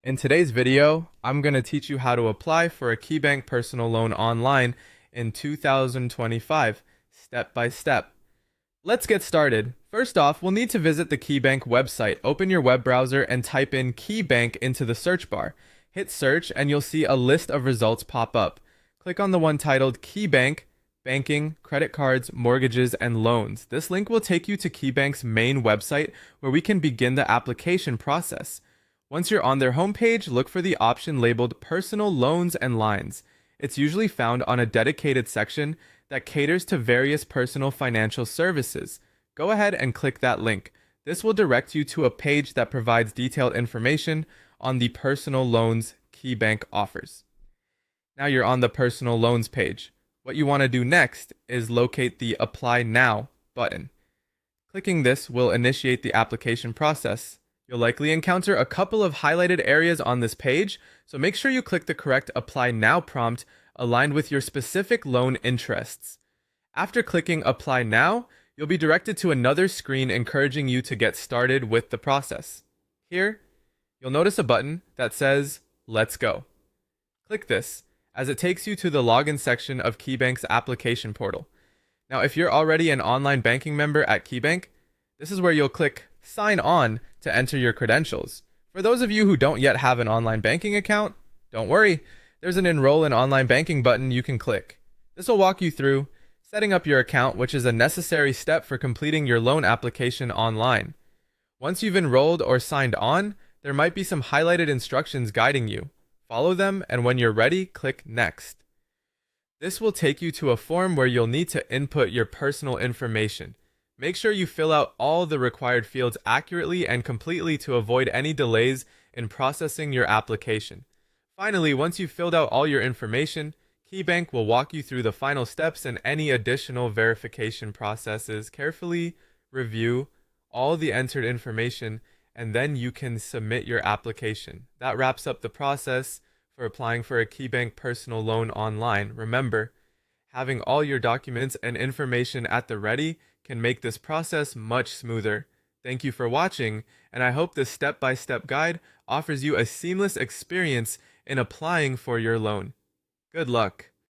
In today's video, I'm going to teach you how to apply for a Keybank personal loan online in 2025, step by step. Let's get started. First off, we'll need to visit the Keybank website. Open your web browser and type in Keybank into the search bar. Hit search and you'll see a list of results pop up. Click on the one titled Keybank, Banking, Credit Cards, Mortgages, and Loans. This link will take you to Keybank's main website where we can begin the application process. Once you're on their homepage, look for the option labeled Personal Loans and Lines. It's usually found on a dedicated section that caters to various personal financial services. Go ahead and click that link. This will direct you to a page that provides detailed information on the personal loans Keybank offers. Now you're on the personal loans page. What you want to do next is locate the Apply Now button. Clicking this will initiate the application process. You'll likely encounter a couple of highlighted areas on this page, so make sure you click the correct Apply Now prompt aligned with your specific loan interests. After clicking Apply Now, you'll be directed to another screen encouraging you to get started with the process. Here, you'll notice a button that says, Let's Go. Click this, as it takes you to the login section of Keybank's application portal. Now, if you're already an online banking member at Keybank, this is where you'll click Sign On to enter your credentials. For those of you who don't yet have an online banking account, don't worry, there's an Enroll in Online Banking button you can click. This will walk you through setting up your account, which is a necessary step for completing your loan application online. Once you've enrolled or signed on, there might be some highlighted instructions guiding you. Follow them, and when you're ready, click Next. This will take you to a form where you'll need to input your personal information. Make sure you fill out all the required fields accurately and completely to avoid any delays in processing your application. Finally, once you've filled out all your information, Keybank will walk you through the final steps and any additional verification processes. Carefully review all the entered information, and then you can submit your application. That wraps up the process for applying for a Keybank personal loan online. Remember, having all your documents and information at the ready can make this process much smoother. Thank you for watching, and I hope this step-by-step guide offers you a seamless experience in applying for your loan. Good luck.